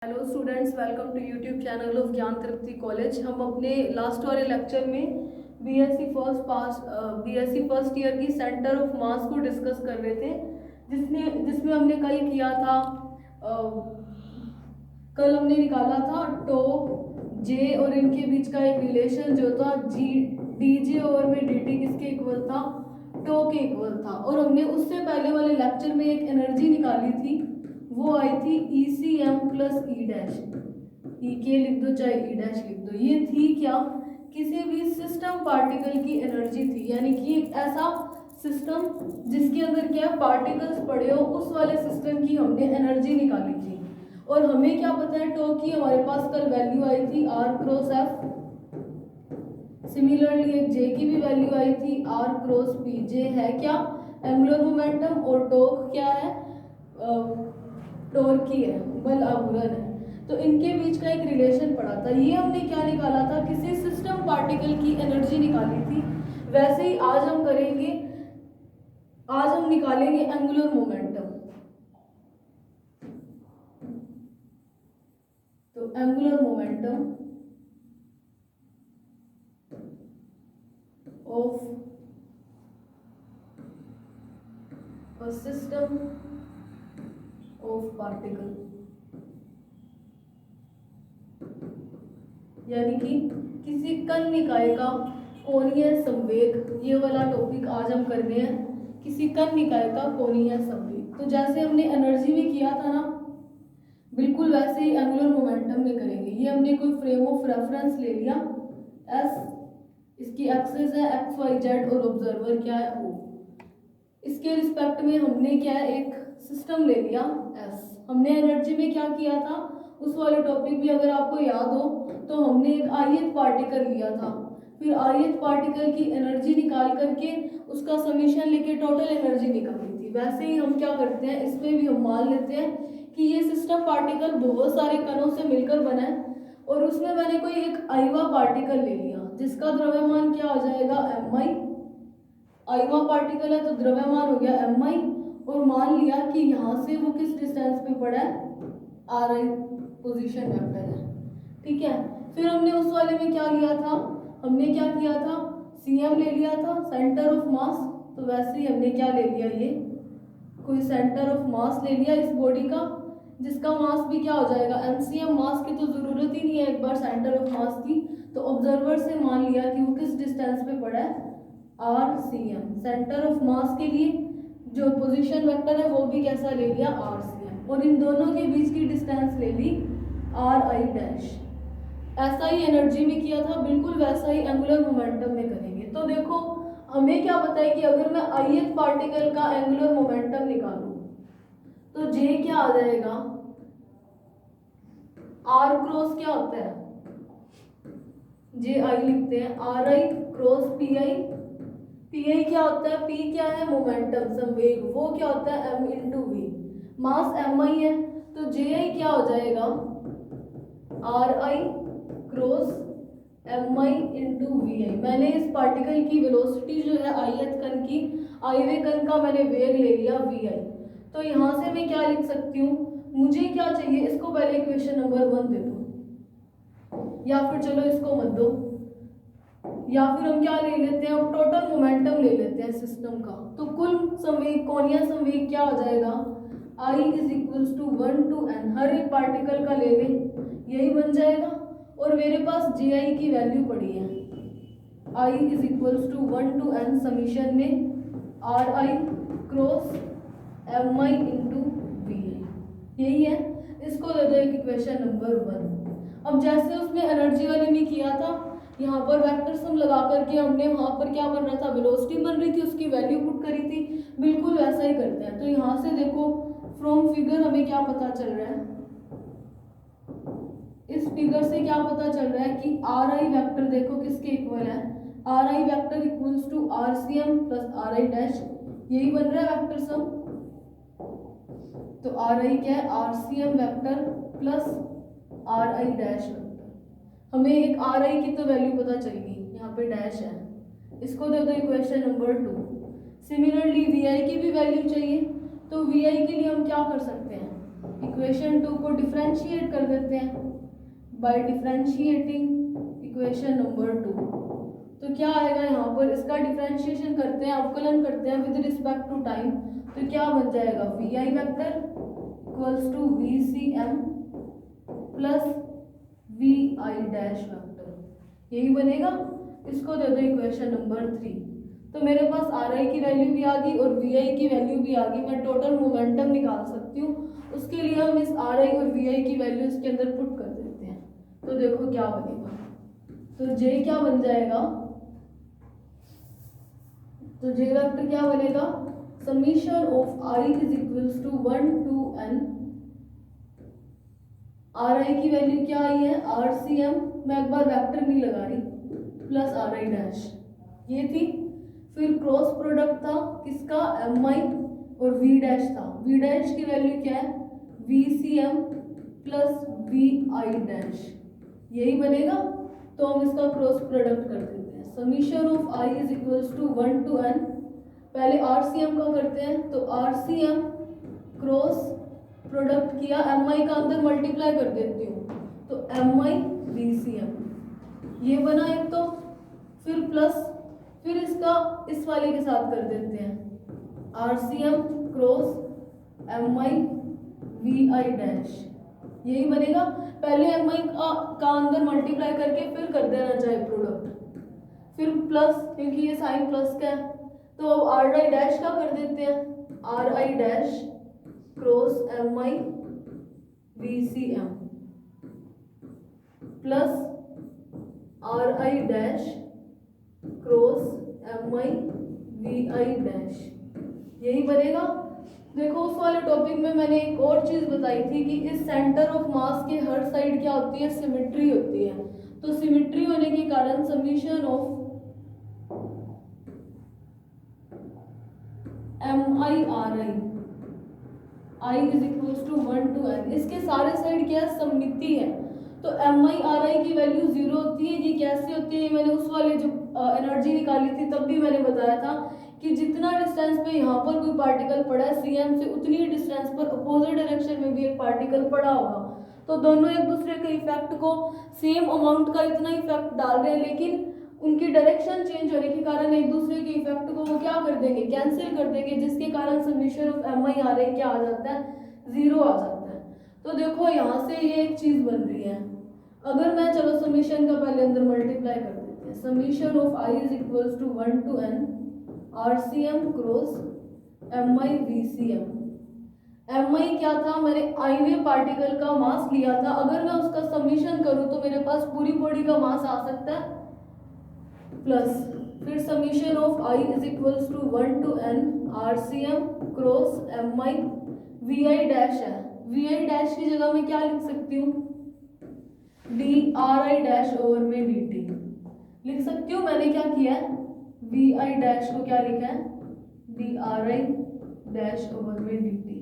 Hello students, welcome to YouTube channel of Gyan Tripti college. हम अपने last वाले लेक्चर में बीएससी फर्स्ट ईयर की सेंटर ऑफ मास को डिस्कस कर रहे थे, जिसमें हमने कल हमने निकाला था टो जे और इनके बीच का एक रिलेशन जो था जी डी जे ओवर में डी टी किसके इक्वल था, टो के इक्वल था। और हमने उससे पहले वाले लेक्चर में एक एनर्जी निकाली थी, वो आई थी E C M plus E dash. E के लिख दो चाहे ई डैश लिख दो। ये थी क्या, किसी भी सिस्टम पार्टिकल की एनर्जी थी, यानी कि एक ऐसा सिस्टम जिसके अंदर क्या पार्टिकल्स पड़े हो, उस वाले सिस्टम की हमने एनर्जी निकाली थी। और हमें क्या पता है, टो की हमारे पास कल वैल्यू आई थी आर क्रॉस एफ। सिमिलरली एक जे की भी वैल्यू आई थी आर क्रॉस पी। जे है क्या, एंगुलर मोमेंटम, और टॉर्क क्या है, टॉर्क ही है, बल आघूर्ण है। तो इनके बीच का एक रिलेशन पड़ा था। ये हमने क्या निकाला था, किसी सिस्टम पार्टिकल की एनर्जी निकाली थी। वैसे ही आज हम निकालेंगे एंगुलर मोमेंटम। तो angular momentum of a system of particle, यानी कि किसी कण निकाय का कोणीय संवेग। ये वाला टॉपिक आज हम करने हैं, किसी कण निकाय का कोणीय संवेग। तो जैसे हमने एनर्जी में किया था ना, बिल्कुल वैसे ही एंगुलर मोमेंटम में करेंगे। ये हमने कोई फ्रेम ऑफ रेफरेंस ले लिया एस, इसकी एक्सिस है एक्स वाई जेड और ऑब्जर्वर क्या है ओ। इसके रिस्पेक्ट में हमने क्या है, एक सिस्टम ले लिया एस। हमने एनर्जी में क्या किया था, उस वाले टॉपिक में अगर आपको याद हो तो हमने एक ith पार्टिकल लिया था, फिर ith पार्टिकल की एनर्जी निकाल करके उसका समीशन लेके टोटल एनर्जी निकाली थी। वैसे ही हम क्या करते हैं, इसमें भी हम मान लेते हैं कि ये सिस्टम पार्टिकल बहुत सारे कणों से मिलकर बना है, और उसमें मैंने कोई एक आईवा पार्टिकल ले लिया जिसका द्रव्यमान क्या हो जाएगा, एम आई। आईवा पार्टिकल है तो द्रव्यमान हो गया एम आई, और मान लिया कि यहाँ से वो किस डिस्टेंस पे पड़ा है, आर आई पोजीशन वेक्टर है। ठीक है, फिर हमने उस वाले में क्या लिया था, हमने क्या किया था, सीएम ले लिया था, सेंटर ऑफ मास। तो वैसे ही हमने क्या ले लिया, ये कोई सेंटर ऑफ मास ले लिया इस बॉडी का, जिसका मास भी क्या हो जाएगा, एमसीएम। मास की तो जरूरत ही नहीं है एक बार सेंटर ऑफ मास की, तो ऑब्जर्वर से मान लिया कि वो किस डिस्टेंस पे पड़ा है, R C M. Centre of mass के लिए जो पोजीशन वेक्टर है वो भी कैसा ले लिया, आर सी एम, और इन दोनों के बीच की डिस्टेंस ले ली आर आई डैश। ऐसा ही एनर्जी में किया था, बिल्कुल वैसा ही एंगुलर मोमेंटम में करेंगे। तो देखो हमें क्या पता है कि अगर मैं ith पार्टिकल का एंगुलर मोमेंटम निकालूं तो जे क्या आ जाएगा, आर क्रॉस क्या होता है, जे आई लिखते हैं, R I cross P I. P I क्या होता है, पी क्या है, मोमेंटम संवेग, वो क्या होता है, M into V. Mass M I है, तो जे आई क्या हो जाएगा, R I cross M I into V I. मैंने इस पार्टिकल की वेलोसिटी जो है ith कण की, आईवे कण का मैंने वेग ले लिया वी आई। तो यहाँ से मैं क्या लिख सकती हूँ, मुझे क्या चाहिए, इसको पहले इक्वेशन नंबर 1 दे दो, या फिर चलो इसको मत दो, या फिर हम क्या ले लेते हैं, अब टोटल मोमेंटम ले लेते हैं सिस्टम का। तो कुल संवेग, कोणीय संवेग क्या हो जाएगा, I is equals to 1 to n, हर एक पार्टिकल का ले लें, यही बन जाएगा। और मेरे पास जी आई की वैल्यू पड़ी है, I is equals to 1 to n summation में R I cross M I into V I, यही है। इसको दे दो एक इक्वेशन नंबर 1। अब जैसे उसमें एनर्जी वाली में किया था, यहाँ पर वेक्टर सम लगा करके हमने वहाँ पर क्या बन रहा था, वेलोसिटी बन रही थी, उसकी वैल्यू पुट करी थी, बिल्कुल वैसा ही करते हैं। तो यहाँ से देखो फ्रॉम फिगर हमें क्या पता चल रहा है, इस फिगर से क्या पता चल रहा है कि आर आई वैक्टर देखो किसके इक्वल है, R I vector equals to R C M plus R I dash, यही बन रहा है वेक्टर सम। तो आर आई क्या है, R C M vector plus R I dash vector. हमें एक आर आई की तो वैल्यू पता चल गई, यहाँ पे डैश है, इसको दे दो इक्वेशन नंबर 2। सिमिलरली वी आई की भी वैल्यू चाहिए, तो वी आई के लिए हम क्या कर सकते हैं, इक्वेशन 2 को डिफरेंशिएट कर देते हैं बाय डिफरेंशिएटिंग इक्वेशन नंबर 2। तो क्या आएगा यहाँ पर, इसका डिफरेंशिएशन करते हैं, अवकलन करते हैं विद रिस्पेक्ट टू टाइम। तो क्या बन जाएगा, V I vector equals to V C M plus V I dash vector, यही बनेगा। इसको दे दो इक्वेशन नंबर 3। तो मेरे पास आर आई की वैल्यू भी आ गई और वी आई की वैल्यू भी आ गई। मैं टोटल मोमेंटम निकाल सकती हूँ। उसके लिए हम इस आर आई और वी आई की वैल्यू इसके अंदर पुट कर देते हैं। तो देखो क्या बनेगा, तो जे क्या बन जाएगा, तो जे वेक्टर क्या बनेगा, summation of I is equals to 1 to n। R I की वैल्यू क्या आई है, आर सी एम, मैं एक बार वेक्टर नहीं लगा रही, प्लस आर आई डैश, ये थी। फिर क्रॉस प्रोडक्ट था किसका, एम आई और वी डैश था। वी डैश की वैल्यू क्या है, V C M plus V I dash, यही बनेगा। तो हम इसका क्रॉस प्रोडक्ट कर देते हैं। Summation of I is equals to 1 to n। पहले आर सी एम का करते हैं, तो R C M cross product किया, एम आई का अंदर मल्टीप्लाई कर देती हूँ, तो M I V C M, ये बना एक। तो फिर प्लस, फिर इसका इस वाले के साथ कर देते हैं, R C M cross M I V I dash, यही बनेगा। पहले एम आई का अंदर मल्टीप्लाई करके फिर कर देना चाहिए प्रोडक्ट, फिर प्लस, क्योंकि ये साइन प्लस का है। तो अब आर आई डैश का कर देते हैं, R I dash cross M I V C M plus R I dash cross M I V I dash, यही बनेगा। देखो उस वाले टॉपिक में मैंने एक और चीज बताई थी कि इस सेंटर ऑफ मास के हर साइड क्या होती है, सिमेट्री होती है। तो सिमेट्री होने के कारण summation of M I R I is equals to 1 to n, इसके सारे साइड क्या है, सममिति है। तो एम आई आर आई की वैल्यू 0 होती है। ये कैसे होती है, मैंने उस वाले जो एनर्जी निकाली थी तब भी मैंने बताया था कि जितना डिस्टेंस पे यहाँ पर कोई पार्टिकल पड़ा है सी एम से, उतनी ही डिस्टेंस पर अपोजिट डायरेक्शन में भी एक पार्टिकल पड़ा होगा। तो दोनों एक दूसरे के इफेक्ट को, सेम अमाउंट का इतना इफेक्ट डाल रहे हैं, लेकिन उनकी डायरेक्शन चेंज होने के कारण एक दूसरे के इफेक्ट को वो क्या कर देंगे, कैंसिल कर देंगे, जिसके कारण summation of M I R I क्या आ जाता है, 0 आ जाता है। तो देखो यहाँ से ये एक चीज बन रही है। अगर मैं, चलो समीशन का पहले अंदर मल्टीप्लाई कर देते हैं, summation of I is equals to 1 to n R C M cross M I V C M. M I क्या था, मैंने आई वे पार्टिकल का मास लिया था। अगर मैं उसका समीशन करूं तो मेरे पास पूरी बॉडी का मास आ सकता है, प्लस फिर summation of I is equals to 1 to n R C M cross M I V I dash है। वी आई डैश की जगह मैं क्या लिख सकती हूँ, D R I dash over में डी टी लिख सकती हूँ। मैंने क्या किया है, वी आई डैश को क्या लिखा है, D R I dash over में डी टी,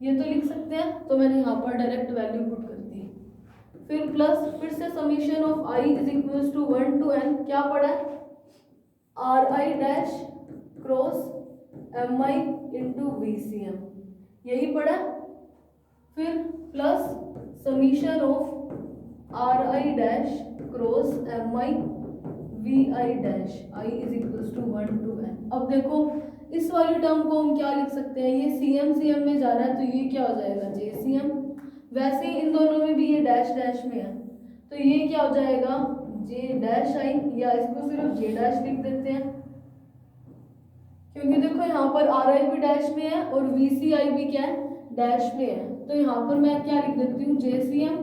ये तो लिख सकते हैं। तो मैंने यहाँ पर डायरेक्ट वैल्यू पुट कर दी। फिर प्लस, फिर से summation of I is equals to 1 to n, क्या पड़ा है, R I dash cross M I into V C M, यही पड़ा। फिर plus summation of R I dash cross M I V I dash I is equals to 1 to n। अब देखो इस वाली टर्म को हम क्या लिख सकते हैं, ये सी एम में जा रहा है, तो ये क्या हो जाएगा, जे सी एम। वैसे ही इन दोनों में भी ये डैश डैश में है, तो ये क्या हो जाएगा, जे डैश आई, या इसको सिर्फ जे डैश लिख देते हैं, क्योंकि देखो यहाँ पर आर आई भी डैश में है और वी सी आई भी क्या है, डैश में है। तो यहाँ पर मैं क्या लिख देती हूँ, जे सी एम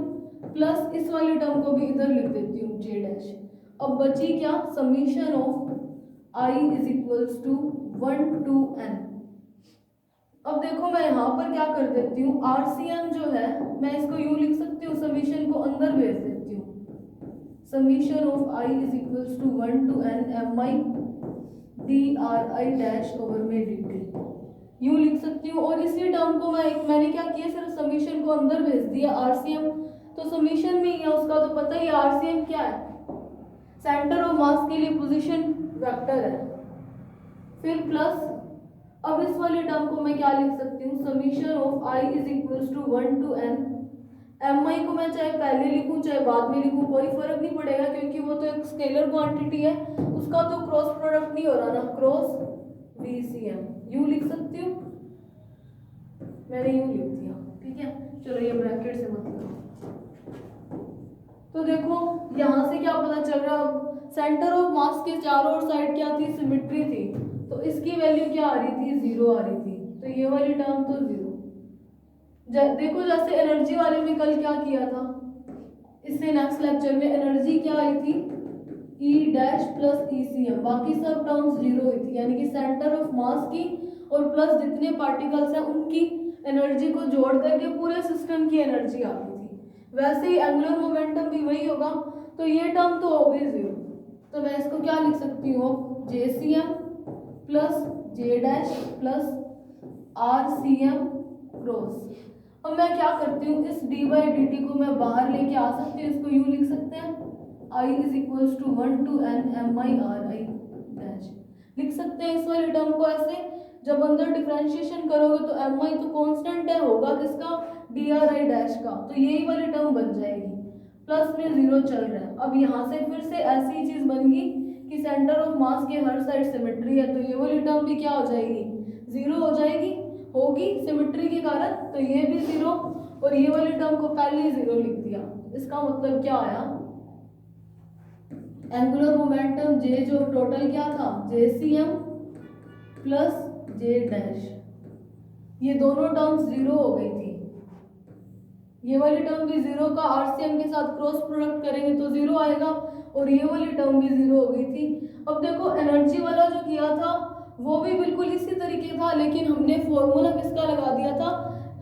प्लस इस वाली टर्म को भी इधर लिख देती हूँ, जे डैश। अब बची क्या, summation of I is equals to 1 to n। अब देखो मैं यहाँ पर क्या कर देती हूँ, आर सी एम जो है मैं इसको यूँ लिख सकती हूँ, समीशन को अंदर भेज देती हूँ, summation of I is equals to 1 to n M I D R I dash over में डी टी, यूँ लिख सकती हूँ। और इसी टर्म को मैंने क्या किया, सिर्फ समीशन को अंदर भेज दिया। आर सी एम तो समीशन में ही है, उसका तो पता ही, आर सी एम क्या है, सेंटर ऑफ मास के लिए पोजीशन वेक्टर है। फिर प्लस अब इस वाले टर्म को मैं क्या लिख सकती हूँ, summation of I is equals to 1 to n, M I को मैं चाहे पहले लिखूं चाहे बाद में लिखूं कोई फर्क नहीं पड़ेगा, क्योंकि वो तो एक स्केलर क्वांटिटी है, उसका तो क्रॉस प्रोडक्ट नहीं हो रहा ना, क्रॉस VCM यू लिख सकती हूँ, मैंने यू लिख दिया, ठीक है। चलो ये ब्रैकेट से मत करो। तो देखो यहाँ से क्या पता चल रहा है, अब सेंटर ऑफ मास के चारों ओर साइड क्या थी, सिमेट्री थी, तो इसकी वैल्यू क्या आ रही थी, 0 आ रही थी, तो ये वाली टर्म तो 0। देखो जैसे एनर्जी वाले में कल क्या किया था, इससे नेक्स्ट लेक्चर में एनर्जी क्या आई थी, E डैश प्लस ECM, बाकी सब टर्म्स 0 हुई थी, यानी कि सेंटर ऑफ मास की और प्लस जितने पार्टिकल्स हैं उनकी एनर्जी को जोड़ करके पूरे सिस्टम की एनर्जी आती थी। वैसे ही एंगुलर मोमेंटम भी वही होगा, तो ये टर्म तो हो गई 0, तो मैं इसको क्या लिख सकती हूँ, JCM plus J dash plus RCM cross. अब मैं क्या करती हूँ, इस d/dt को मैं बाहर लेके आ सकती हूँ, इसको यूँ लिख सकते हैं, I is equals to 1 to n MI/RI dash लिख सकते हैं इस वाले टर्म को ऐसे। जब अंदर डिफरेंशिएशन करोगे तो MI तो कांस्टेंट है, होगा किसका, DRI डैश का, तो यही वाली टर्म बन जाएगी, प्लस में 0 चल रहा है। अब यहाँ से फिर से ऐसी चीज बन गई कि सेंटर ऑफ मास के हर साइड सिमेट्री है, तो ये वाली टर्म भी क्या हो जाएगी, 0 हो जाएगी, होगी सिमेट्री के कारण, तो ये भी 0 और ये वाली टर्म को पहले ही 0 लिख दिया। इसका मतलब क्या आया, एंगुलर मोमेंटम J जो टोटल क्या था, JCM प्लस J डैश, ये दोनों टर्म्स 0 हो गई थी, ये वाली टर्म भी 0 का RCM के साथ क्रॉस प्रोडक्ट करेंगे तो 0 आएगा, और ये वाली टर्म भी 0 हो गई थी। अब देखो एनर्जी वाला जो किया था वो भी बिल्कुल इसी तरीके था, लेकिन हमने फॉर्मूला किसका लगा दिया था,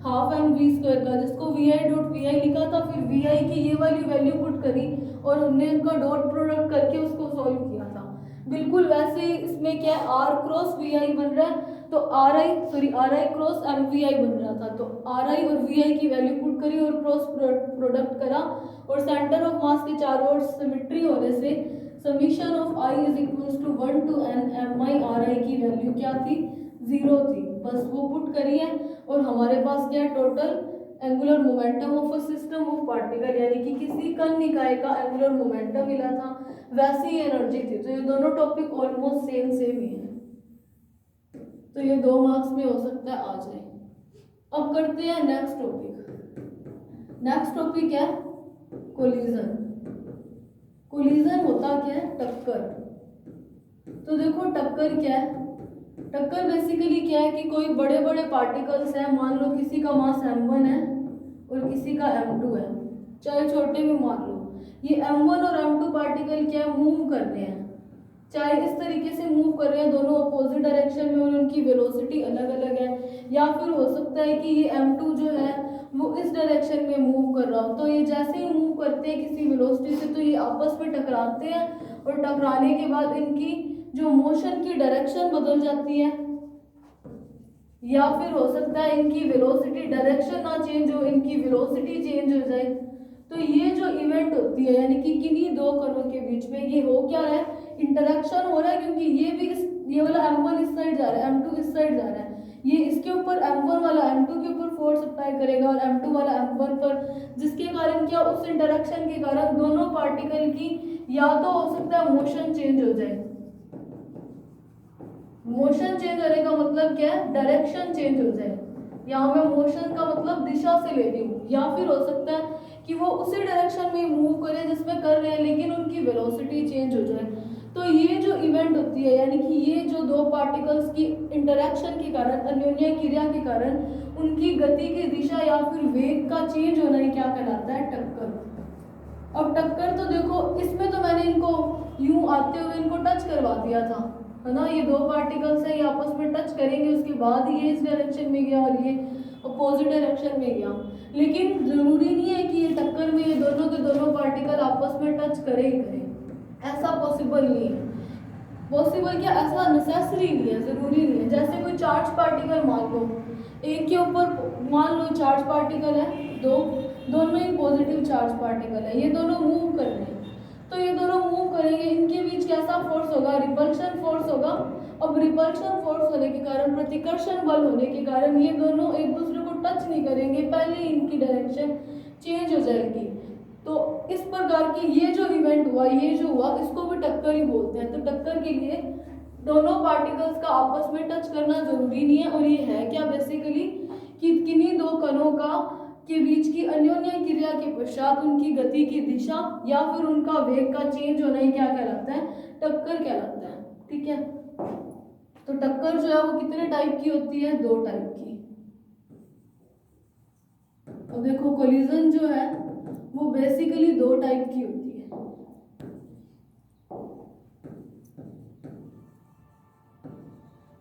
हाफ mv² का, जिसको vi.vi लिखा था, फिर vi की ये वाली वैल्यू पुट करी और हमने उनका डॉट प्रोडक्ट करके उसको सॉल्व किया था। बिल्कुल वैसे ही इसमें क्या है, r क्रॉस vi बन रहा है, तो ri क्रॉस mvi बन रहा था, तो ri और vi की वैल्यू पुट करी और क्रॉस प्रोडक्ट करा, और सेंटर ऑफ मास के चारों ओर सिमेट्री होने से summation of i is equals to 1 to n MI/RI की वैल्यू क्या थी, 0 थी, बस वो पुट करी है, और हमारे पास क्या है, total angular momentum of a system of particle, यानी कि किसी कण निकाय का एंगुलर मोमेंटम मिला था, वैसी ही एनर्जी थी। तो ये दोनों टॉपिक ऑलमोस्ट सेम ही है, तो ये 2 मार्क्स में हो सकता है आ जाए। अब करते हैं नेक्स्ट टॉपिक। नेक्स्ट टॉपिक है कोलिजन। कोलिजन होता क्या है, टक्कर। तो देखो टक्कर क्या है, टक्कर बेसिकली क्या है कि कोई बड़े बड़े पार्टिकल्स हैं, मान लो किसी का मास m1 है और किसी का m2 है, चाहे छोटे भी मान लो, ये m1 और m2 पार्टिकल क्या है, मूव कर रहे हैं, चाहे इस तरीके से मूव कर रहे हैं दोनों अपोजिट डायरेक्शन में और उनकी वेलोसिटी अलग अलग है, या फिर हो सकता है कि ये m2 जो है वो इस डायरेक्शन में मूव कर रहा हो, तो ये जैसे ही मूव करते हैं किसी वेलोसिटी से तो ये आपस में टकराते हैं, और टकराने के बाद इनकी जो मोशन की डायरेक्शन बदल जाती है, या फिर हो सकता है इनकी वेलोसिटी डायरेक्शन ना चेंज हो, इनकी वेलोसिटी चेंज हो जाए। तो ये जो इवेंट होती है, यानी कि किन्हीं दो कणों के बीच में ये हो क्या रहा है, इंटरेक्शन हो रहा है, क्योंकि ये वाला m1 इस साइड जा रहा है, m2 इस साइड जा रहा है, ये इसके ऊपर m1 वाला m2 के ऊपर फोर्स अप्लाई करेगा और m2 वाला m1 पर, जिसके कारण क्या, उस इंटरेक्शन के कारण दोनों पार्टिकल की या तो हो सकता है मोशन चेंज हो जाए, मोशन चेंज होने का मतलब क्या है, डायरेक्शन चेंज हो जाए, यहाँ मैं मोशन का मतलब दिशा से ले रही हूँ, या फिर हो सकता है कि वो उसी डायरेक्शन में मूव करे जिसमें कर रहे हैं, लेकिन उनकी वेलोसिटी चेंज हो जाए। तो ये जो इवेंट होती है, यानी कि ये जो दो पार्टिकल्स की इंटरेक्शन के कारण, अन्योन्य क्रिया के कारण उनकी गति की दिशा या फिर वेग का चेंज होना ही क्या कहलाता है, टक्कर। अब टक्कर तो देखो इसमें तो मैंने इनको यूं आते हुए इनको टच करवा दिया था, है ना, ये दो पार्टिकल्स हैं, ये आपस में टच करेंगे, उसके बाद ये इस डायरेक्शन में गया और ये अपोजिट डायरेक्शन में गया, लेकिन जरूरी नहीं है कि ये टक्कर में ये दोनों के दोनों पार्टिकल आपस में टच करे ही करें, ऐसा पॉसिबल नहीं है। पॉसिबल क्या, ऐसा नेसेसरी नहीं है, जरूरी नहीं है। जैसे कोई चार्ज पार्टिकल मान लो, एक के ऊपर मान लो चार्ज पार्टिकल है दोनों ही पॉजिटिव चार्ज पार्टिकल है, ये दोनों मूव कर रहे हैं, तो ये दोनों मूव करेंगे, इनके बीच कैसा फोर्स होगा, रिपल्शन फोर्स होगा, अब रिपल्शन फोर्स होने के कारण, प्रतिकर्षण बल होने के कारण ये दोनों एक दूसरे को टच नहीं करेंगे, पहले इनकी डायरेक्शन चेंज हो जाएगी। तो इस प्रकार की ये जो इवेंट हुआ, ये जो हुआ, इसको भी टक्कर ही बोलते हैं। तो टक्कर के लिए दोनों पार्टिकल्स का आपस में टच करना जरूरी नहीं है, और ये है क्या बेसिकली कि किन्हीं दो कणों का के बीच की अन्योन्य क्रिया के पश्चात उनकी गति की दिशा या फिर उनका वेग का चेंज होना ही क्या कहलाता है, टक्कर कहलाता है। ठीक है, तो टक्कर जो है वो कितने टाइप की होती है, 2 टाइप की। अब देखो कोलिजन जो है वो बेसिकली 2 टाइप की होती है।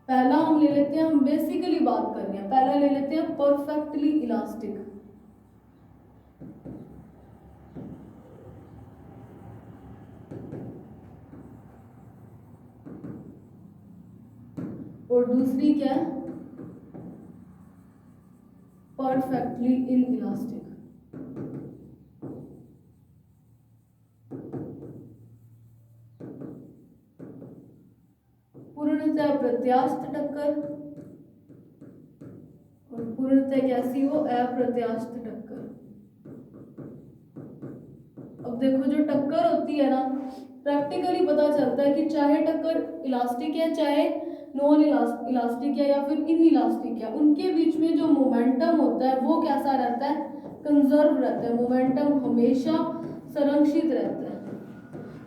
पहला हम ले लेते हैं, हम बेसिकली बात कर रहे हैं, पहला ले लेते हैं परफेक्टली इलास्टिक। और दूसरी क्या है, परफेक्टली इनइलास्टिक। पूर्णतः प्रत्यास्थ टक्कर और पूर्णतः कैसी हो, अप्रत्यास्थ टक्कर। अब देखो जो टक्कर होती है ना, प्रैक्टिकली पता चलता है कि चाहे टक्कर इलास्टिक है, चाहे नॉन इलास्टिक है या फिर इनइलास्टिक है, उनके बीच में जो मोमेंटम होता है वो कैसा रहता है, कंजर्व रहता है। मोमेंटम हमेशा संरक्षित रहता है।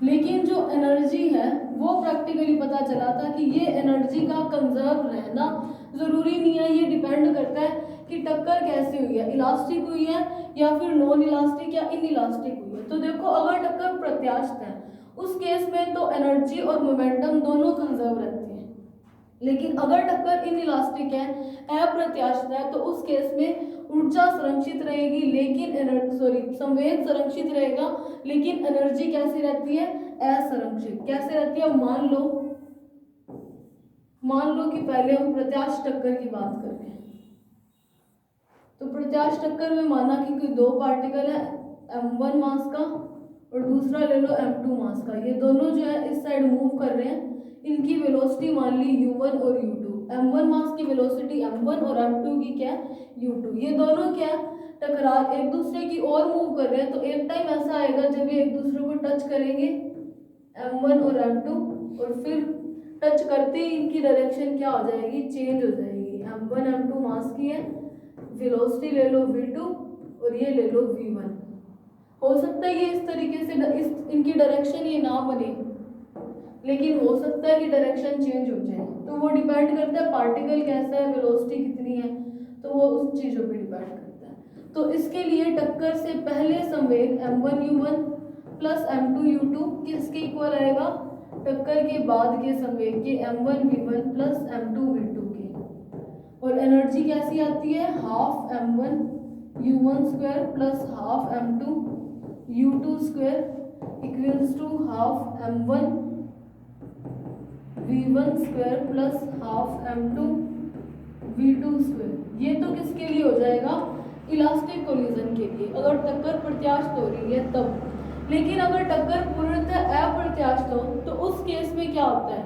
लेकिन जो एनर्जी है वो प्रैक्टिकली पता चला था कि ये एनर्जी का कंजर्व रहना जरूरी नहीं है। ये डिपेंड करता है कि टक्कर कैसी हुई है, इलास्टिक हुई है या फिर नॉन इलास्टिक या इनइलास्टिक हुई है। तो देखो अगर टक्कर प्रत्यास्थ है उस केस में तो एनर्जी और मोमेंटम दोनों कंजर्व रहते हैं। लेकिन अगर टक्कर इनइलास्टिक है, अप्रत्यास्थ है, तो उस केस में ऊर्जा संरक्षित रहेगी, लेकिन संवेग संरक्षित रहेगा, लेकिन एनर्जी कैसी रहती है, असंरक्षित। कैसे रहती है, मान लो कि पहले हम प्रत्यास्थ टक्कर की बात कर रहे हैं। तो प्रत्यास्थ टक्कर में माना कि कोई 2 पार्टिकल है m1 मास का और दूसरा ले लो m2 मास का। ये दोनों जो है इस साइड मूव कर रहे हैं। इनकी वेलोसिटी मान ली u1 और u2। m1 मास की वेलोसिटी m1 और m2 की क्या है, u2। ये दोनों क्या टकरा एक दूसरे की ओर मूव कर रहे हैं। तो एक टाइम ऐसा आएगा जब ये एक दूसरे को टच करेंगे m1 और m2, और फिर टच करते ही इनकी डायरेक्शन क्या हो जाएगी, चेंज हो जाएगी। m1 m2 मास की है, वेलोसिटी ले लो v2 और ये ले लो v1। हो सकता है ये इस तरीके से इनकी डायरेक्शन ये ना बने, लेकिन हो सकता है कि डायरेक्शन चेंज हो जाए। तो वो डिपेंड करता है पार्टिकल कैसा है, वेलोसिटी कितनी है, तो वो उस चीज़ों पे डिपेंड करता है। तो इसके लिए टक्कर से पहले संवेग m1 u1 plus m2 u2 किसके इक्वल आएगा, टक्कर के बाद के संवेग के m1 v1 plus m2 v2 के। और एनर्जी कैसी आती है, half m1 u1 square plus half m2 u2 square equals to half m1 v1 square plus half m2 v2 square. ये तो किसके लिए हो जाएगा, इलास्टिक कोलिजन के लिए, अगर टक्कर प्रत्यास्थ हो रही है तब। लेकिन अगर टक्कर पूर्णतः अप्रत्यास्थ हो तो उस केस में क्या होता है,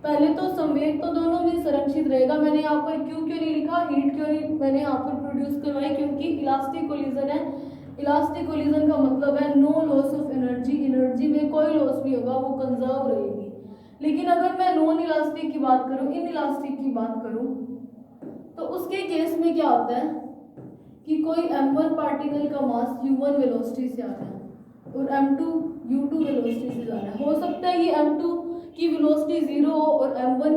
पहले तो संवेग तो दोनों में संरक्षित रहेगा। मैंने यहाँ पर क्यों नहीं लिखा, हीट क्यों नहीं मैंने यहाँ पर प्रोड्यूस करवाई, क्योंकि इलास्टिक कोलिजन है। इलास्टिक कोलिजन का मतलब है no loss of energy, energy में कोई लॉस नहीं होगा, वो कंजर्व रहेगी। लेकिन अगर मैं नॉन इलास्टिक की बात करूं, इन इलास्टिक की बात करूं, तो उसके केस में क्या होता है कि कोई m1 पार्टिकल का मास u1 वेलोसिटी से आ रहा है और m2 u2 वेलोसिटी से जा रहा है। हो सकता है ये m2 की वेलोसिटी 0 हो और m1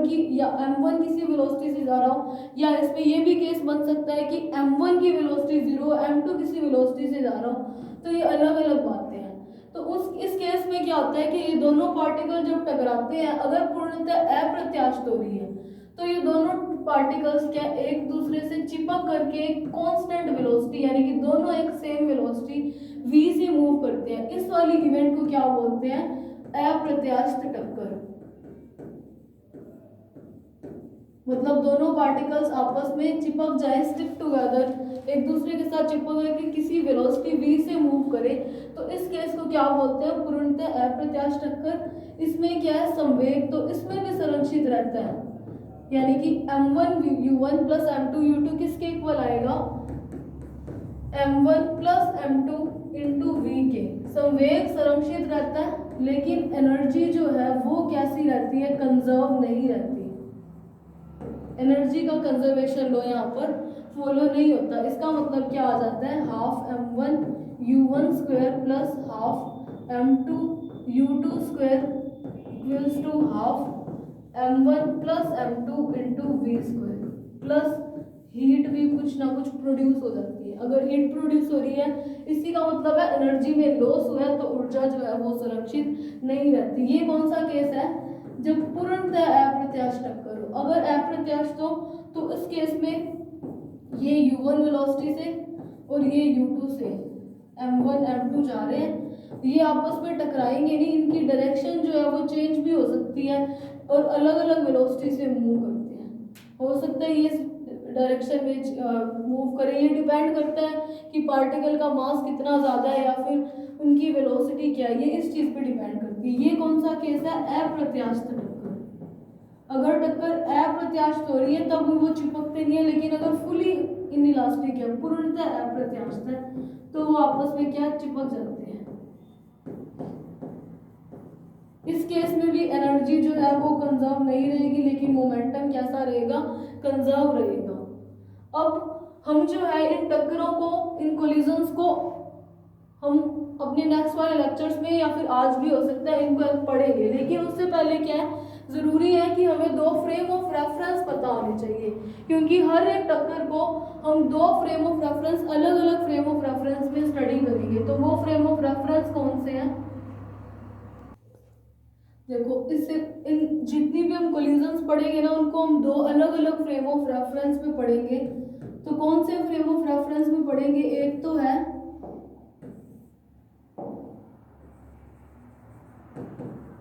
किसी वेलोसिटी से जा रहा हो, या इसमें ये भी केस बन सकता है कि m1 की वेलोसिटी 0 हो, m2 किसी वेलोसिटी से जा रहा हो। तो ये अलग अलग बातें हैं। तो इस केस में क्या होता है कि ये दोनों पार्टिकल जब टकराते हैं, अगर पूर्णतः अप्रत्यास्थ हो रही है, तो ये दोनों पार्टिकल्स क्या एक दूसरे से चिपक करके कांस्टेंट वेलोसिटी, यानी कि दोनों एक सेम वेलोसिटी v से मूव करते हैं। इस वाली इवेंट को क्या बोलते हैं, अप्रत्यास्थ टक्कर। मतलब दोनों पार्टिकल्स आपस में चिपक जाए, स्टिक टुगेदर, एक दूसरे के साथ चिपक गए कि किसी वेलोसिटी v से मूव करे, तो इस केस को क्या बोलते हैं, पूर्णतः अप्रत्याश टक्कर। इसमें क्या है, संवेग तो इसमें भी संरक्षित रहता है, यानी कि m1u1 प्लस m2u2 किसके इक्वल आएगा, m1 plus m2 into we के। संवेग संरक्षित रहता है लेकिन एनर्जी जो है वो कैसी रहती है, कंजर्व नहीं रहती। एनर्जी का कंजर्वेशन लो यहाँ पर फॉलो नहीं होता। इसका मतलब क्या आ जाता है, half m1u1 square plus half m2u2 square equals to half m1 plus m2 into V square, plus heat भी कुछ ना कुछ प्रोड्यूस हो जाती है। अगर हीट प्रोड्यूस हो रही है इसी का मतलब है एनर्जी में लॉस हुआ है, तो ऊर्जा जो है वो सुरक्षित नहीं रहती। ये कौन सा केस है, जब पूर्णतः अप्रत्याश टक्कर हो। अगर अप्रत्याश तो इस केस में ये u1 वेलोसिटी से और ये u2 से m1 m2 जा रहे हैं, ये आपस में टकराएंगे नहीं, इनकी डायरेक्शन जो है वो चेंज भी हो सकती है और अलग अलग वेलोसिटी से मूव करते हैं। हो सकता है ये डायरेक्शन में मूव करें, ये डिपेंड करता है कि पार्टिकल का मास कितना ज़्यादा है या फिर उनकी वेलोसिटी क्या है, ये इस चीज़ पे डिपेंड करती है। ये कौन सा केस है, अप्रत्यास्थ टक्कर। अगर टक्कर अप्रत्यास्थ हो रही है तब वो चिपकते नहीं है, लेकिन अगर फुली इनइलास्टिक है, पूर्णतः अप्रत्यास्थ है, तो वो आपस में क्या चिपक जाते हैं। इस केस में भी एनर्जी जो है वो कंजर्व नहीं रहेगी, लेकिन मोमेंटम कैसा रहेगा, कंजर्व रहेगा। अब हम जो है इन टक्करों को, इन कोलिजन्स को हम अपने नेक्स्ट वाले लेक्चर्स में या फिर आज भी हो सकता है इनको पढ़ेंगे, लेकिन उससे पहले क्या है, ज़रूरी है कि हमें दो फ्रेम ऑफ रेफरेंस पता होने चाहिए, क्योंकि हर एक टक्कर को हम दो फ्रेम ऑफ रेफरेंस, अलग अलग फ्रेम ऑफ रेफरेंस में स्टडी करेंगे। तो वो फ्रेम ऑफ रेफरेंस कौन से हैं, देखो इससे इन जितनी भी हम कोलिजन्स पढ़ेंगे ना उनको हम दो अलग अलग फ्रेम ऑफ रेफरेंस में पढ़ेंगे। तो कौन से फ्रेम ऑफ रेफरेंस में पढ़ेंगे, एक तो है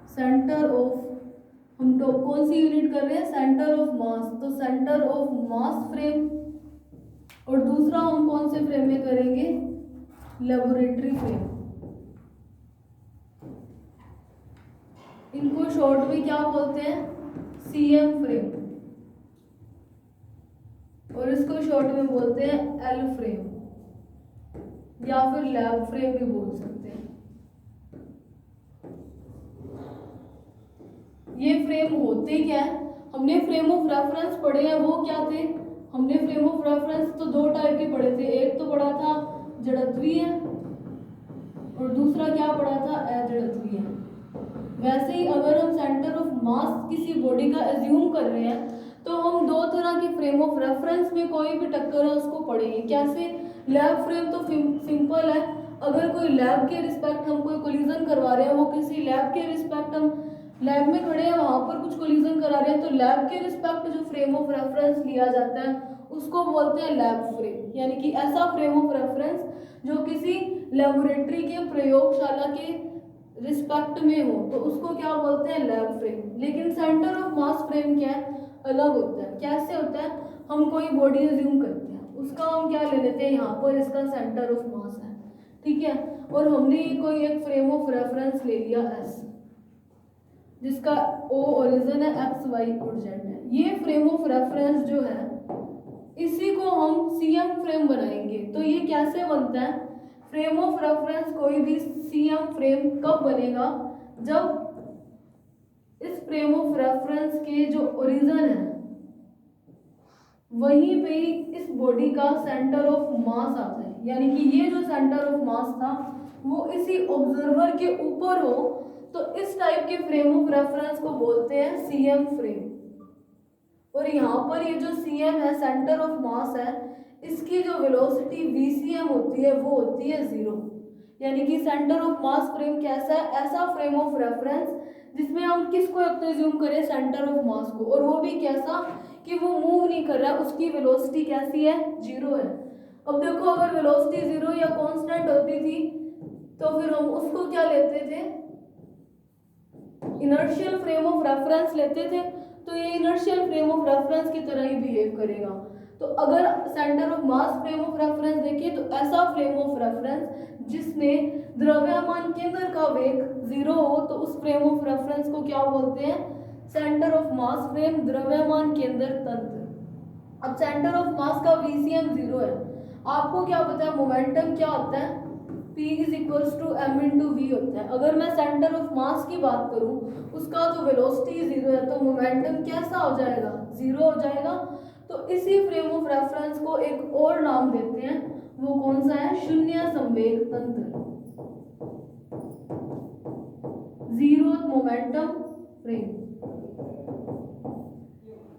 सेंटर ऑफ, हम तो कौन सी यूनिट कर रहे हैं, सेंटर ऑफ मास, तो सेंटर ऑफ मास फ्रेम। और दूसरा हम कौन से फ्रेम में करेंगे, लेबोरेटरी फ्रेम। इनको शॉर्ट में क्या बोलते हैं, सीएम फ्रेम, और इसको शॉर्ट में बोलते हैं एल फ्रेम या फिर लैब फ्रेम भी बोल सकते हैं। ये फ्रेम होते क्या है, हमने फ्रेम ऑफ रेफरेंस पढ़े हैं, वो क्या थे, हमने फ्रेम ऑफ रेफरेंस तो दो टाइप के पढ़े थे, एक तो पढ़ा था जड़त्वीय और दूसरा क्या पढ़ा था, अजड़त्वीय। वैसे ही अगर हम सेंटर ऑफ मास किसी बॉडी का एज्यूम कर रहे हैं तो हम दो तरह के फ्रेम ऑफ रेफरेंस में कोई भी टक्कर है उसको पढ़ेंगे। कैसे, लैब फ्रेम तो सिंपल है, अगर कोई लैब के रिस्पेक्ट हम कोई कोलिजन करवा रहे हैं, वो किसी लैब के रिस्पेक्ट, हम लैब में खड़े हैं वहाँ पर कुछ कोलिजन करा रहे हैं, तो लैब के रिस्पेक्ट जो फ्रेम ऑफ रेफरेंस लिया जाता है उसको बोलते हैं लैब फ्रेम, यानी कि ऐसा फ्रेम ऑफ रेफरेंस जो किसी लेबोरेटरी के प्रयोगशाला के रिस्पेक्ट में हो, तो उसको क्या बोलते हैं, लैब फ्रेम। लेकिन सेंटर ऑफ मास फ्रेम क्या है, अलग होता है। कैसे होता है, हम कोई बॉडी एज्यूम करते हैं, उसका हम क्या ले लेते हैं, यहाँ पर इसका सेंटर ऑफ मास है, ठीक है, और हमने कोई एक फ्रेम ऑफ रेफरेंस ले लिया एस, जिसका ओ ओरिजिन है, एक्स वाई और जेड है। ये फ्रेम ऑफ रेफरेंस जो है इसी को हम सीएम फ्रेम बनाएंगे। तो ये कैसे बनता है, फ्रेम ऑफ रेफरेंस कोई भी सीएम फ्रेम कब बनेगा, जब इस फ्रेम ऑफ रेफरेंस के जो ओरिजिन है वहीं पे ही इस बॉडी का सेंटर ऑफ मास आता है, यानी कि ये जो सेंटर ऑफ मास था वो इसी ऑब्जर्वर के ऊपर हो, तो इस टाइप के फ्रेम ऑफ रेफरेंस को बोलते हैं सीएम फ्रेम। और यहाँ पर ये जो सीएम है, सेंटर ऑफ मास है, इसकी जो वेलोसिटी वीसीएम होती है वो होती है 0, यानी कि सेंटर ऑफ मास फ्रेम कैसा है, ऐसा फ्रेम ऑफ रेफरेंस जिसमें हम किसको एज्यूम करें, सेंटर ऑफ मास को, और वो भी कैसा कि वो मूव नहीं कर रहा है, उसकी वेलोसिटी कैसी है, 0 है। अब देखो अगर वेलोसिटी 0 या कांस्टेंट होती थी तो फिर हम उसको क्या लेते थे, इनर्शियल फ्रेम ऑफ रेफरेंस लेते थे, तो ये इनर्शियल फ्रेम ऑफ रेफरेंस की तरह ही बिहेव करेगा। तो अगर centre of mass frame of reference देखें तो ऐसा फ्रेम ऑफ रेफरेंस जिसमें द्रव्यमान केंद्र का वेग 0 हो तो उस फ्रेम ऑफ रेफरेंस को क्या बोलते हैं? सेंटर ऑफ मास फ्रेम, द्रव्यमान केंद्र तंत्र। अब सेंटर ऑफ मास का VCM 0 है। आपको क्या पता है मोमेंटम क्या होता है? P is equals to m into V होता है। अगर मैं सेंटर ऑफ मास की बात करूं उसका तो वेलोसिटी 0 है तो मोमेंटम कैसा हो जाएगा? 0 हो जाएगा। तो इसी फ्रेम ऑफ रेफरेंस को एक और नाम देते हैं, वो कौन सा है? शून्य संवेग तंत्र, जीरो मोमेंटम फ्रेम।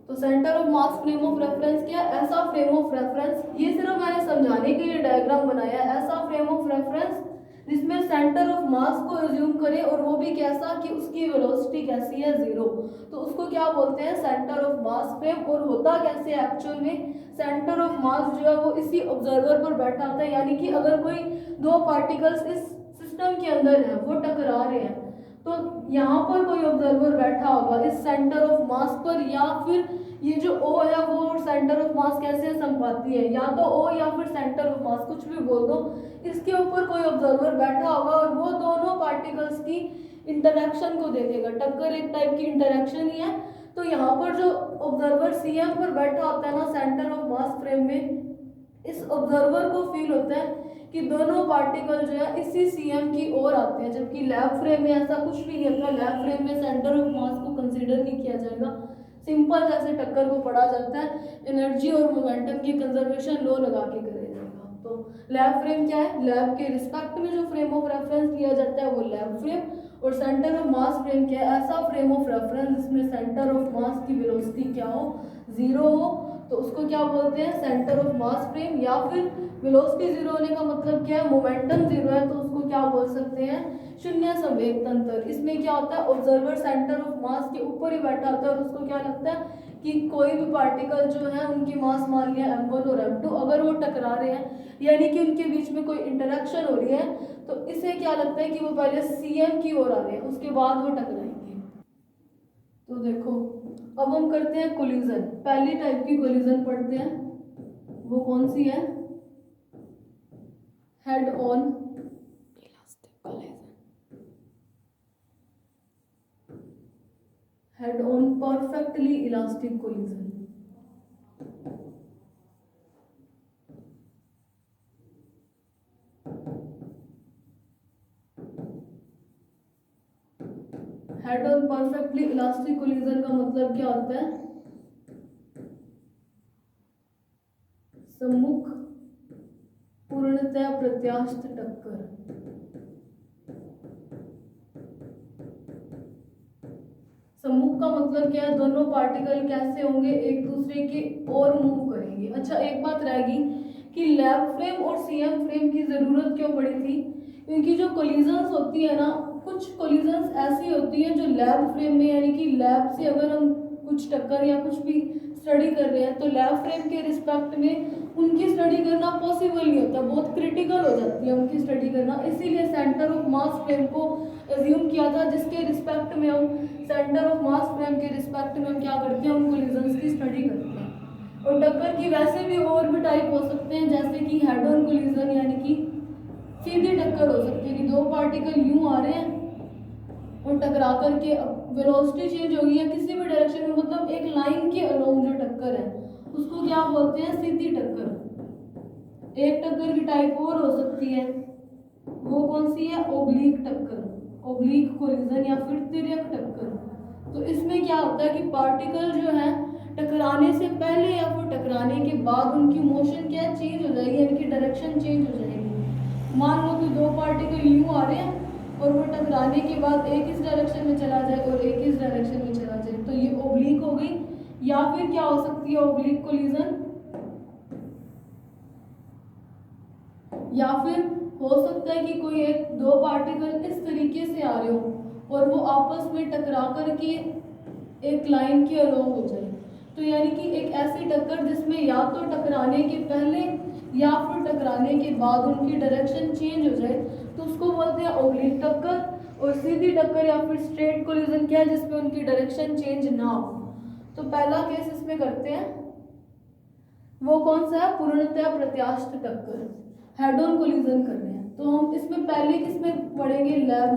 तो centre of mass frame of reference क्या है? ऐसा फ्रेम ऑफ रेफरेंस, ये सिर्फ मैंने समझाने के लिए डायग्राम बनाया है, ऐसा फ्रेम ऑफ रेफरेंस जिसमें सेंटर ऑफ मास को एज्यूम करें और वो भी कैसा कि उसकी वेलोसिटी कैसी है? 0। तो उसको क्या बोलते हैं? Centre of mass frame. और होता कैसे है एक्चुअल में? सेंटर ऑफ मास जो है वो इसी ऑब्जर्वर पर बैठा होता है, यानी कि अगर कोई दो पार्टिकल्स इस सिस्टम के अंदर है, वो टकरा रहे हैं, तो यहाँ पर कोई ऑब्जर्वर बैठा होगा इस सेंटर ऑफ मास पर, या फिर ये जो O है वो सेंटर ऑफ मास कैसे संपाती है, या तो O या फिर सेंटर ऑफ मास, कुछ भी बोल दो, इसके ऊपर कोई ऑब्जर्वर बैठा होगा और वो दोनों पार्टिकल्स की इंटरेक्शन को देखेगा। टक्कर एक टाइप की इंटरेक्शन ही है। तो यहाँ पर जो ऑब्जर्वर CM पर बैठा होता है ना सेंटर ऑफ मास फ्रेम में, इस ऑब्जर्वर को फील होता है कि दोनों पार्टिकल जो है इसी CM की ओर आते हैं, जबकि लैब फ्रेम में ऐसा कुछ भी नहीं होता। लैब फ्रेम में सेंटर ऑफ मास को कंसीडर नहीं किया जाएगा, सिंपल जैसे टक्कर को पढ़ा जाता है, एनर्जी और मोमेंटम की कंजर्वेशन लो लगा के करेगा। तो लैब फ्रेम क्या है? लैब के रिस्पेक्ट में जो फ्रेम ऑफ रेफरेंस लिया जाता है वो लैब फ्रेम। और सेंटर ऑफ मास फ्रेम क्या है? ऐसा फ्रेम ऑफ रेफरेंस जिसमें सेंटर ऑफ मास की वेलोसिटी क्या हो? 0 हो, तो उसको क्या बोलते हैं? Centre of mass frame. या फिर वेलोसिटी 0 होने का मतलब क्या है? मोमेंटम 0 है, तो उसको क्या बोल सकते हैं? शून्य संवेग तंत्र। इसमें क्या होता है? ऑब्जर्वर सेंटर ऑफ मास के ऊपर ही बैठा होता है और उसको क्या लगता है कि कोई भी पार्टिकल जो है उनकी मास मान लिया m1 और m2, अगर वो टकरा रहे हैं यानी कि उनके बीच में कोई इंटरेक्शन हो रही है, तो इसे क्या लगता है कि वो पहले CM की ओर आ रहे हैं, उसके बाद वो टकराएंगे। तो देखो अब हम करते हैं कोलिजन। पहली टाइप की कोलिजन पढ़ते हैं, वो कौन सी है? Head on elastic collision. Head on perfectly elastic collision. Head on perfectly elastic collision का मतलब क्या होता है? सम्मुख पूर्णतः प्रत्यास्थ टक्कर। सम्मुख का मतलब क्या है? दोनों पार्टिकल कैसे होंगे? एक दूसरे की ओर मूव करेंगे। अच्छा एक बात रहेगी कि लैब फ्रेम और CM फ्रेम की जरूरत क्यों पड़ी थी? क्योंकि जो कोलिजन्स होती है ना, कुछ कोलिजन्स ऐसी होती हैं जो लैब फ्रेम में, यानी कि लैब से अगर हम कुछ टक्कर या कुछ भी स्टडी कर रहे हैं तो लैब फ्रेम के रिस्पेक्ट में उनकी स्टडी करना पॉसिबल नहीं होता, बहुत क्रिटिकल हो जाती है उनकी स्टडी करना। इसीलिए सेंटर ऑफ मास फ्रेम को एज्यूम किया था, जिसके रिस्पेक्ट में हम सेंटर ऑफ मास फ्रेम के रिस्पेक्ट में हम क्या करते हैं? उन कोलिजन्स की स्टडी करते हैं। और टक्कर की वैसे भी और भी टाइप हो सकते हैं, जैसे कि हेड ऑन कोलिजन, यानी कि सीधी टक्कर हो सकती है कि दो पार्टिकल यूं आ रहे हैं और टकरा करके वेलोसिटी चेंज होगी या किसी भी डायरेक्शन में, मतलब एक लाइन के अलोंग जो टक्कर है उसको क्या बोलते हैं? सीधी टक्कर। एक टक्कर की टाइप और हो सकती है, वो कौन सी है? ओब्लिक टक्कर, ओब्लिक कोलिजन या फिर तिर्यक टक्कर। तो इसमें क्या होता है कि पार्टिकल जो है टकराने से पहले या फिर टकराने के बाद उनकी मोशन क्या चेंज हो जाएगी, यानी कि डायरेक्शन चेंज हो जाएगी। मान लो कि दो पार्टिकल यूं आ रहे हैं और वो टकराने के बाद एक इस डायरेक्शन में चला जाए और एक इस डायरेक्शन में चला जाए, तो ये ओब्लिक हो गई। या फिर क्या हो सकती है? Oblique collision. या फिर हो सकता है कि कोई एक दो पार्टिकल इस तरीके से आ रहे हो और वो आपस में टकरा करके एक लाइन के अलोंग हो जाए, तो यानी कि एक ऐसी टक्कर जिसमें या तो टकराने के पहले या फिर टकराने के बाद उनकी डायरेक्शन चेंज हो जाए, तो उसको बोलते हैं ओब्लिक टक्कर। और सीधी टक्कर या फिर स्ट्रेट कोलिजन क्या है? जिसमें उनकी डायरेक्शन चेंज ना हो। तो पहला केस इसमें करते हैं, वो कौन सा है? पूर्णतः प्रत्यास्थ टक्कर, हेड ऑन कोलिजन कर रहे हैं। तो हम इसमें पहले किसमें पढ़ेंगे, लैब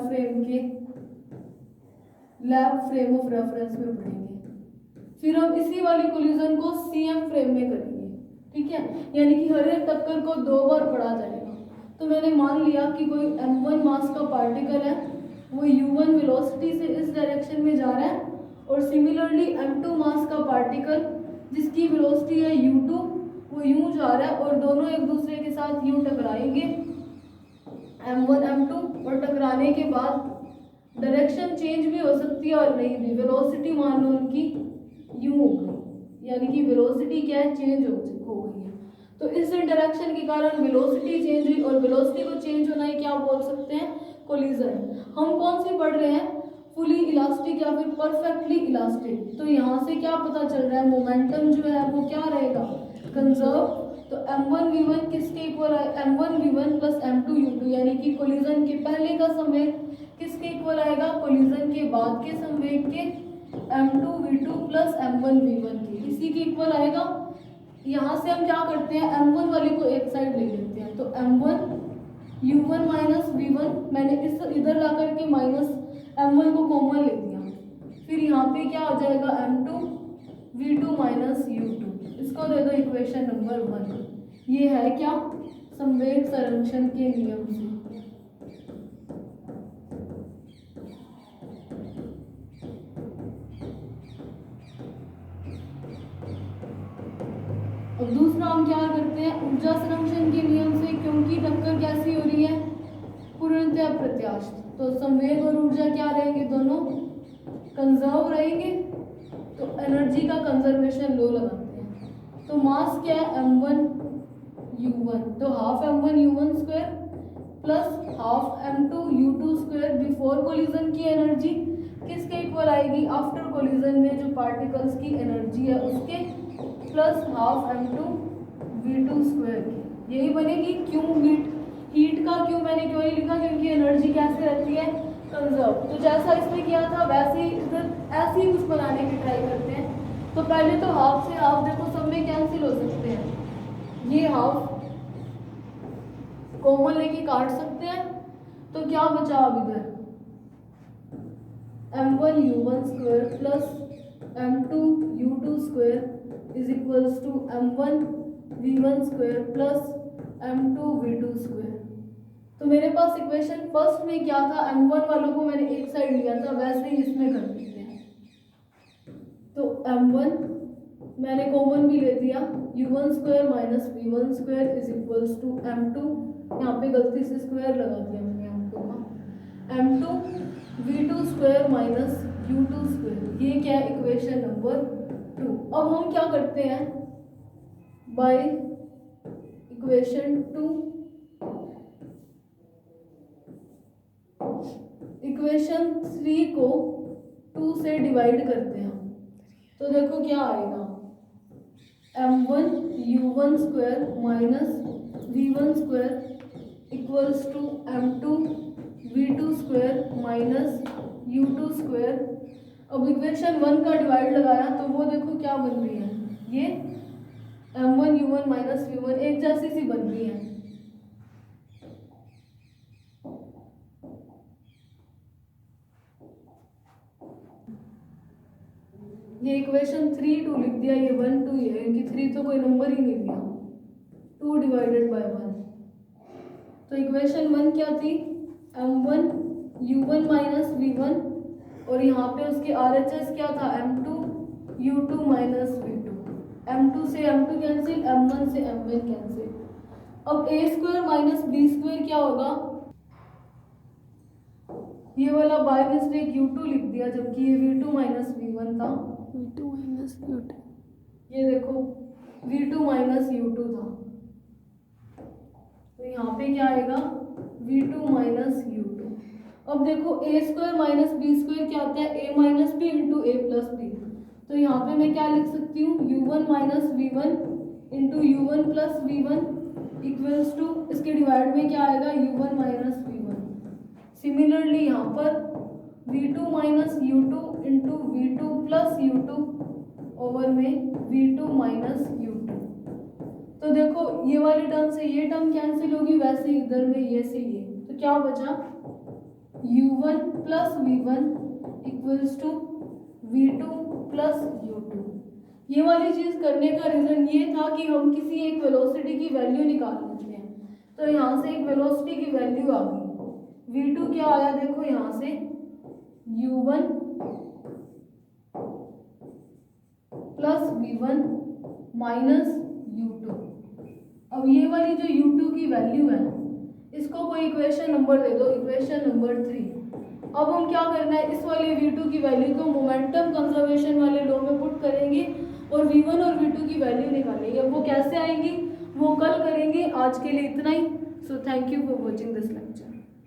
फ्रेम ऑफ रेफरेंस में पढ़ेंगे। फिर हम इसी वाली कोलिजन को सीएम फ्रेम में करेंगे, ठीक है, यानी कि हर एक टक्कर को 2 बार पढ़ा जाएगा। तो मैंने मान लिया कि कोई m1 मास का पार्टिकल है, वो u1 वेलोसिटी से इस डायरेक्शन में जा रहा है, और सिमिलरली m2 मास का पार्टिकल जिसकी वेलोसिटी है u2, वो यूं जा रहा है, और दोनों एक दूसरे के साथ यूं टकराएंगे m1 m2, और टकराने के बाद डायरेक्शन चेंज भी हो सकती है और नहीं भी, वेलोसिटी मान लो उनकी यूं हो गई, यानी कि वेलोसिटी क्या है, चेंज हो गई है। तो इस इंटरेक्शन के कारण वेलोसिटी चेंज हुई, और वेलोसिटी को चेंज होना ही क्या बोल सकते हैं, कोलिजन। हम कौन सी पढ़ रहे हैं, फुली इलास्टिक या फिर परफेक्टली इलास्टिक। तो यहाँ से क्या पता चल रहा है, मोमेंटम जो है वो क्या रहेगा, कंजर्व। तो m1v1 किसके इक्वल है, m1v1 प्लस m2u2, यानी कि कोलिजन के पहले का संवेग किसके इक्वल आएगा, कोलिजन के बाद के संवेग के m2v2 प्लस m1v1 के, इसी के इक्वल आएगा। यहाँ से हम क्या करते हैं, m1 वाली को एक साइड ले लेते हैं, तो m1 u1 माइनस v1, मैंने इस इधर ला करके माइनस m1 को कॉमन ले दिया, फिर यहाँ पे क्या हो जाएगा, m2 v2 माइनस u2, इसको दे दो इक्वेशन नंबर 1। ये है क्या, संवेग संरक्षण के नियम से। अब दूसरा हम क्या करते हैं, ऊर्जा संरक्षण के नियम से, क्योंकि टक्कर कैसी हो रही है, पूर्णतः प्रत्यास्थ, तो संवेग और ऊर्जा क्या रहेंगे, दोनों कंजर्व रहेंगे। तो एनर्जी का कंजर्वेशन लो लगाते हैं। तो मास क्या है, m1 u1, तो half m1 u1 square plus half m2 u2 square before collision की एनर्जी किसके इक्वल आएगी, आफ्टर कोलिजन में जो पार्टिकल्स की एनर्जी है उसके, plus half m2 v2 square की, यही बनेगी। क्यों हीट का क्यों मैंने क्यों नहीं लिखा, क्योंकि एनर्जी कैसे रहती है, कंजर्व। तो जैसा इसमें किया था वैसे ही इधर ऐसे ही कुछ बनाने की ट्राई करते हैं। तो पहले तो हाफ से हाफ देखो सब में कैंसिल हो सकते हैं, ये हाफ कॉमन लेके काट सकते हैं, तो क्या बचा अब इधर, m1 u1 square plus m2 u2 square is equals to m1 v1 square plus m2 v2 square. तो मेरे पास इक्वेशन फर्स्ट में क्या था, m1 वालों को मैंने एक साइड लिया था, वैसे ही इसमें कर देते हैं। तो m1 मैंने कॉमन भी ले दिया, u1 square minus v1 square is equals to m2, यहाँ पे गलती से स्क्वायर लगा दिया मैंने m2 का, m2 v2 square minus u2 square, ये क्या है, इक्वेशन नंबर 2। अब हम क्या करते हैं, बाय इक्वेशन 2 इक्वेशन 3 को 2 से डिवाइड करते हैं, तो देखो क्या आएगा, m1 u1 square minus v1 square equals to m2 v2 square minus u2 square. अब इक्वेशन 1 का डिवाइड लगाया तो वो देखो क्या बन रही है, ये m1 u1 माइनस v1 एक जैसी सी बन रही है। ये इक्वेशन 3 2 लिख दिया, ये 1 2 है, क्योंकि 3 तो कोई नंबर ही नहीं दिया, 2 डिवाइडेड बाय 1। तो इक्वेशन 1 क्या थी, m1 u1 माइनस v1, और यहाँ पे उसके RHS क्या था, m2 u2 minus v2, m2 से m2 कैंसिल, m1 से m1 कैंसिल। अब a square minus b square क्या होगा, ये वाला बाय मिस्टेक u2 लिख दिया, जबकि ये v2 माइनस v1 था, v2 माइनस u2, ये देखो v2 माइनस u2 था, तो यहाँ पे क्या आएगा, v2 माइनस u2। अब देखो a square minus b square क्या होता है, a minus b into a plus b, तो यहाँ पे मैं क्या लिख सकती हूँ, u1 minus v1 into u1 plus v1 equals to, इसके डिवाइड में क्या आएगा, u1 माइनस v1। सिमिलरली यहाँ पर v2 minus u2 into v2 plus u2 over में v2 माइनस u2, तो देखो ये वाली टर्म से ये टर्म कैंसिल होगी, वैसे इधर में ये से ये, तो क्या बचा u1 plus v1 equals to v2 plus u2। ये वाली चीज करने का रीजन ये था कि हम किसी एक वेलोसिटी की वैल्यू निकाल लेते हैं। तो यहाँ से एक वेलोसिटी की वैल्यू आ गई, v2 क्या आया देखो यहाँ से u1 plus v1 minus u2। अब ये वाली जो u2 की वैल्यू है इसको कोई इक्वेशन नंबर दे दो, इक्वेशन नंबर 3। अब हम क्या करना है, इस वाले v2 की वैल्यू को मोमेंटम कंजर्वेशन वाले लॉ में पुट करेंगे और v1 और v2 की वैल्यू निकालेंगे। अब वो कैसे आएंगी वो कल करेंगे, आज के लिए इतना ही। So thank you for watching this lecture.